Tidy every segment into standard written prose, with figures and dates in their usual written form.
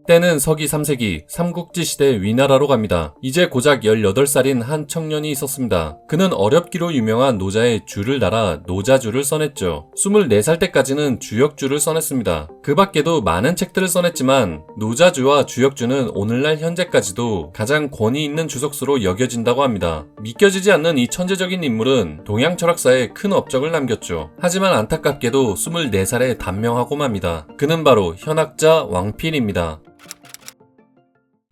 때는 서기 3세기 삼국지 시대 위나라로 갑니다. 이제 고작 18살인 한 청년이 있었습니다. 그는 어렵기로 유명한 노자의 주를 달아 노자주를 써냈죠. 24살 때까지는 주역주를 써냈습니다. 그 밖에도 많은 책들을 써냈지만 노자주와 주역주는 오늘날 현재까지도 가장 권위 있는 주석수로 여겨진다고 합니다. 믿겨지지 않는 이 천재적인 인물은 동양 철학사에 큰 업적을 남겼죠. 하지만 안타깝게도 24살에 단명하고 맙니다. 그는 바로 현학자 왕필입니다.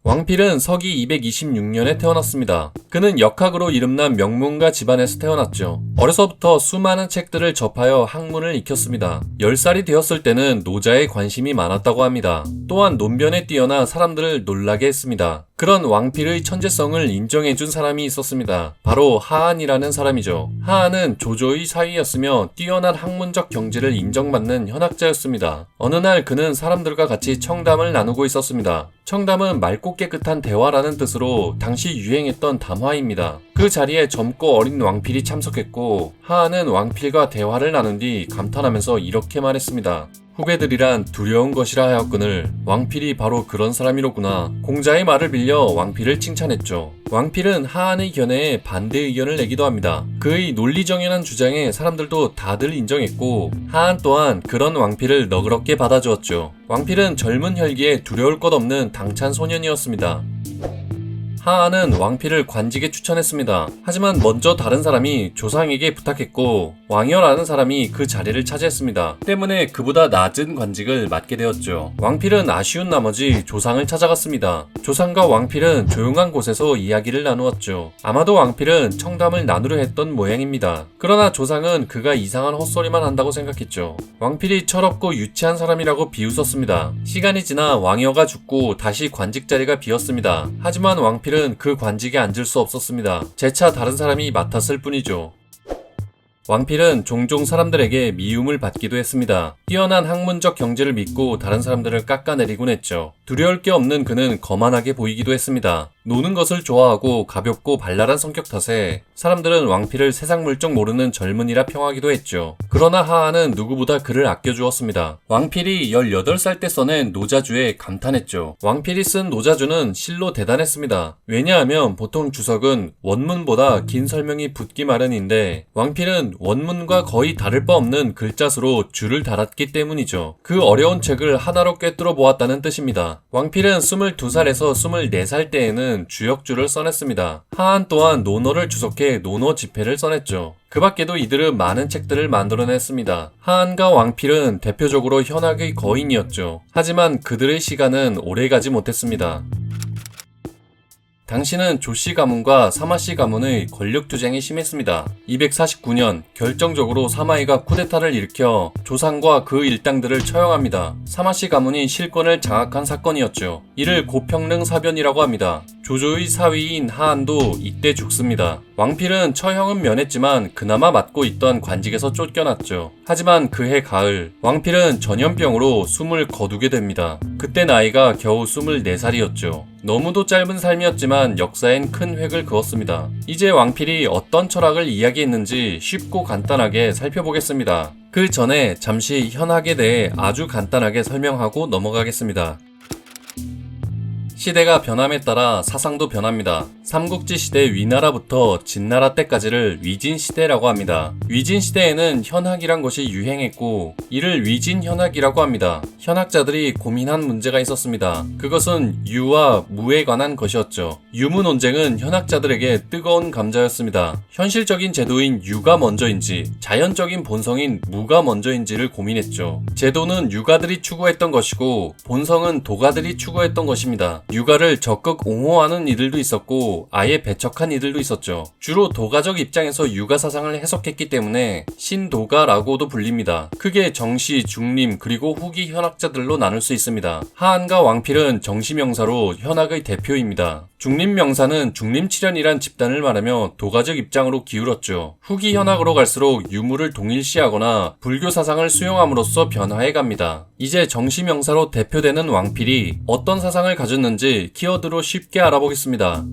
왕필은 서기 226년에 태어났습니다. 그는 역학으로 이름난 명문가 집안에서 태어났죠. 어려서부터 수많은 책들을 접하여 학문을 익혔습니다. 10살이 되었을 때는 노자에 관심이 많았다고 합니다. 또한 논변에 뛰어나 사람들을 놀라게 했습니다. 그런 왕필의 천재성을 인정해준 사람이 있었습니다. 바로 하한이라는 사람이죠. 하한은 조조의 사위였으며 뛰어난 학문적 경지를 인정받는 현학자였습니다. 어느 날 그는 사람들과 같이 청담을 나누고 있었습니다. 청담은 맑고 깨끗한 대화라는 뜻으로 당시 유행했던 담화입니다. 그 자리에 젊고 어린 왕필이 참석했고 하한은 왕필과 대화를 나눈 뒤 감탄하면서 이렇게 말했습니다. 후배들이란 두려운 것이라 하였거늘 왕필이 바로 그런 사람이로구나. 공자의 말을 빌려 왕필을 칭찬했죠. 왕필은 하한의 견해에 반대 의견을 내기도 합니다. 그의 논리정연한 주장에 사람들도 다들 인정했고 하한 또한 그런 왕필을 너그럽게 받아주었죠. 왕필은 젊은 혈기에 두려울 것 없는 당찬 소년이었습니다. 하한은 왕필을 관직에 추천했습니다. 하지만 먼저 다른 사람이 조상에게 부탁했고 왕여라는 사람이 그 자리를 차지했습니다. 때문에 그보다 낮은 관직을 맡게 되었죠. 왕필은 아쉬운 나머지 조상을 찾아갔습니다. 조상과 왕필은 조용한 곳에서 이야기를 나누었죠. 아마도 왕필은 청담을 나누려 했던 모양입니다. 그러나 조상은 그가 이상한 헛소리만 한다고 생각했죠. 왕필이 철없고 유치한 사람이라고 비웃었습니다. 시간이 지나 왕여가 죽고 다시 관직 자리가 비었습니다. 하지만 왕필은 그 관직에 앉을 수 없었습니다. 재차 다른 사람이 맡았을 뿐이죠. 왕필은 종종 사람들에게 미움을 받기도 했습니다. 뛰어난 학문적 경지를 믿고 다른 사람들을 깎아내리곤 했죠. 두려울 게 없는 그는 거만하게 보이기도 했습니다. 노는 것을 좋아하고 가볍고 발랄한 성격 탓에 사람들은 왕필을 세상 물정 모르는 젊은이라 평하기도 했죠. 그러나 하한은 누구보다 그를 아껴주었습니다. 왕필이 18살 때 써낸 노자주에 감탄했죠. 왕필이 쓴 노자주는 실로 대단했습니다. 왜냐하면 보통 주석은 원문보다 긴 설명이 붙기 마련인데 왕필은 원문과 거의 다를 바 없는 글자수로 줄을 달았기 때문이죠. 그 어려운 책을 하나로 꿰뚫어 보았다는 뜻입니다. 왕필은 22살에서 24살 때에는 주역주를 써냈습니다. 하한 또한 논어를 주석해 논어 집회를 써냈죠. 그 밖에도 이들은 많은 책들을 만들어냈습니다. 하한과 왕필은 대표적으로 현학의 거인이었죠. 하지만 그들의 시간은 오래가지 못했습니다. 당시는 조씨 가문과 사마씨 가문의 권력투쟁이 심했습니다. 249년 결정적으로 사마이가 쿠데타를 일으켜 조상과 그 일당들을 처형합니다. 사마씨 가문이 실권을 장악한 사건이었죠. 이를 고평릉 사변이라고 합니다. 조조의 사위인 하한도 이때 죽습니다. 왕필은 처형은 면했지만 그나마 맡고 있던 관직에서 쫓겨났죠. 하지만 그해 가을 왕필은 전염병으로 숨을 거두게 됩니다. 그때 나이가 겨우 24살이었죠. 너무도 짧은 삶이었지만 역사엔 큰 획을 그었습니다. 이제 왕필이 어떤 철학을 이야기했는지 쉽고 간단하게 살펴보겠습니다. 그 전에 잠시 현학에 대해 아주 간단하게 설명하고 넘어가겠습니다. 시대가 변함에 따라 사상도 변합니다. 삼국지 시대 위나라부터 진나라 때까지를 위진시대라고 합니다. 위진시대에는 현학이란 것이 유행했고 이를 위진현학이라고 합니다. 현학자들이 고민한 문제가 있었습니다. 그것은 유와 무에 관한 것이었죠. 유무 논쟁은 현학자들에게 뜨거운 감자였습니다. 현실적인 제도인 유가 먼저인지 자연적인 본성인 무가 먼저인지를 고민했죠. 제도는 유가들이 추구했던 것이고 본성은 도가들이 추구했던 것입니다. 유가를 적극 옹호하는 이들도 있었고 아예 배척한 이들도 있었죠. 주로 도가적 입장에서 유가 사상을 해석했기 때문에 신도가라고도 불립니다. 크게 정시, 중림, 그리고 후기 현학자들로 나눌 수 있습니다. 하한과 왕필은 정시명사로 현학의 대표입니다. 중림명사는 중림칠현이란 집단을 말하며 도가적 입장으로 기울었죠. 후기 현학으로 갈수록 유무를 동일시하거나 불교 사상을 수용함으로써 변화해갑니다. 이제 정시명사로 대표되는 왕필이 어떤 사상을 가졌는지 키워드로 쉽게 알아보겠습니다.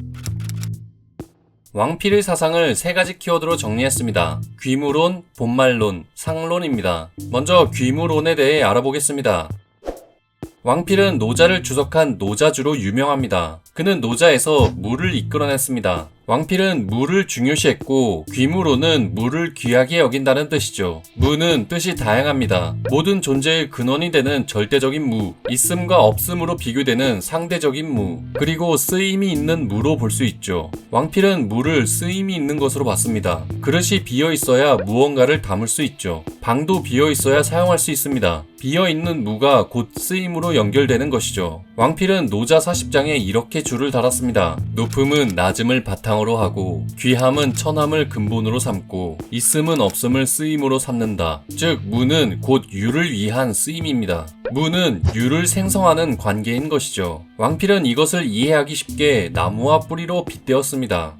왕필의 사상을 3가지 키워드로 정리했습니다. 귀무론, 본말론, 상론입니다. 먼저 귀무론에 대해 알아보겠습니다. 왕필은 노자를 주석한 노자주로 유명합니다. 그는 노자에서 물을 이끌어냈습니다. 왕필은 물을 중요시했고 귀무로는 물을 귀하게 여긴다는 뜻이죠. 무는 뜻이 다양합니다. 모든 존재의 근원이 되는 절대적인 무, 있음과 없음으로 비교되는 상대적인 무, 그리고 쓰임이 있는 무로 볼 수 있죠. 왕필은 무를 쓰임이 있는 것으로 봤습니다. 그릇이 비어 있어야 무언가를 담을 수 있죠. 방도 비어 있어야 사용할 수 있습니다. 비어있는 무가 곧 쓰임으로 연결되는 것이죠. 왕필은 노자 40장에 이렇게 줄을 달았습니다. 높음은 낮음을 바탕으로 하고 귀함은 천함을 근본으로 삼고 있음은 없음을 쓰임으로 삼는다. 즉 무는 곧 유를 위한 쓰임입니다. 무는 유를 생성하는 관계인 것이죠. 왕필은 이것을 이해하기 쉽게 나무와 뿌리로 빗대었습니다.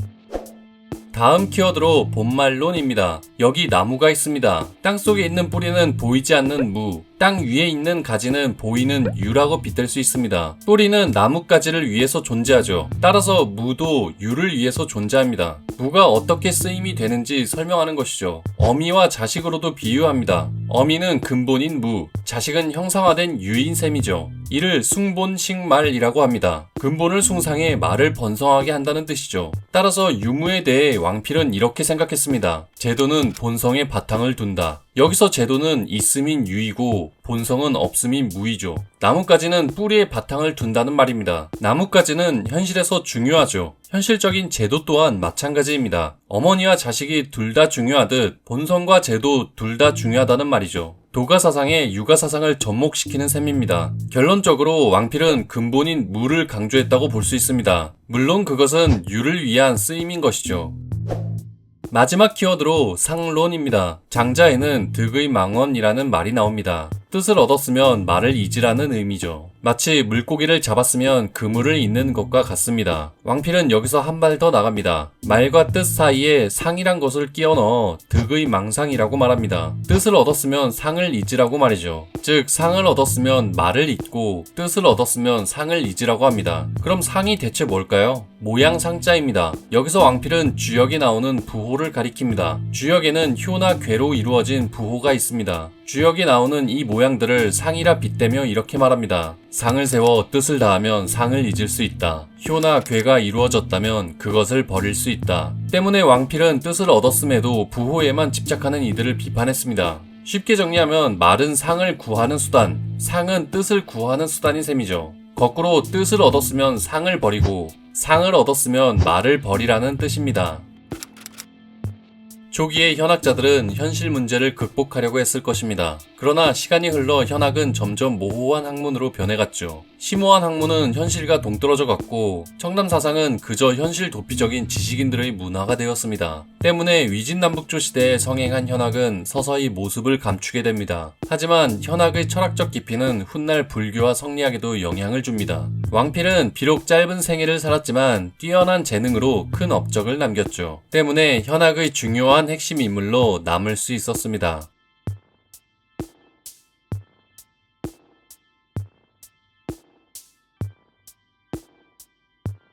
다음 키워드로 본말론입니다. 여기 나무가 있습니다. 땅속에 있는 뿌리는 보이지 않는 무, 땅 위에 있는 가지는 보이는 유라고 빗댈 수 있습니다. 뿌리는 나뭇가지를 위해서 존재하죠. 따라서 무도 유를 위해서 존재합니다. 무가 어떻게 쓰임이 되는지 설명하는 것이죠. 어미와 자식으로도 비유합니다. 어미는 근본인 무, 자식은 형상화된 유인 셈이죠. 이를 숭본식말이라고 합니다. 근본을 숭상해 말을 번성하게 한다는 뜻이죠. 따라서 유무에 대해 왕필은 이렇게 생각했습니다. 제도는 본성의 바탕을 둔다. 여기서 제도는 있음인 유이고 본성은 없음인 무이죠. 나뭇가지는 뿌리의 바탕을 둔다는 말입니다. 나뭇가지는 현실에서 중요하죠. 현실적인 제도 또한 마찬가지입니다. 어머니와 자식이 둘 다 중요하듯 본성과 제도 둘 다 중요하다는 말이죠. 도가사상에 유가사상을 접목시키는 셈입니다. 결론적으로 왕필은 근본인 무를 강조했다고 볼 수 있습니다. 물론 그것은 유를 위한 쓰임인 것이죠. 마지막 키워드로 상론입니다. 장자에는 득의 망언이라는 말이 나옵니다. 뜻을 얻었으면 말을 잊으라는 의미죠. 마치 물고기를 잡았으면 그물을 잇는 것과 같습니다. 왕필은 여기서 한 발 더 나갑니다. 말과 뜻 사이에 상이란 것을 끼워 넣어 득의 망상이라고 말합니다. 뜻을 얻었으면 상을 잊으라고 말이죠. 즉 상을 얻었으면 말을 잊고 뜻을 얻었으면 상을 잊으라고 합니다. 그럼 상이 대체 뭘까요? 모양상자입니다. 여기서 왕필은 주역에 나오는 부호를 가리킵니다. 주역에는 효나 괴로 이루어진 부호가 있습니다. 주역에 나오는 이 모양들을 상이라 빗대며 이렇게 말합니다. 상을 세워 뜻을 다하면 상을 잊을 수 있다. 효나 괴가 이루어졌다면 그것을 버릴 수 있다. 때문에 왕필은 뜻을 얻었음에도 부호에만 집착하는 이들을 비판했습니다. 쉽게 정리하면 말은 상을 구하는 수단, 상은 뜻을 구하는 수단인 셈이죠. 거꾸로 뜻을 얻었으면 상을 버리고 상을 얻었으면 말을 버리라는 뜻입니다. 초기의 현학자들은 현실 문제를 극복하려고 했을 것입니다. 그러나 시간이 흘러 현학은 점점 모호한 학문으로 변해갔죠. 심오한 학문은 현실과 동떨어져 갔고 청남사상은 그저 현실 도피적인 지식인들의 문화가 되었습니다. 때문에 위진남북조 시대에 성행한 현학은 서서히 모습을 감추게 됩니다. 하지만 현학의 철학적 깊이는 훗날 불교와 성리학에도 영향을 줍니다. 왕필은 비록 짧은 생애를 살았지만 뛰어난 재능으로 큰 업적을 남겼죠. 때문에 현학의 중요한 핵심 인물로 남을 수 있었습니다.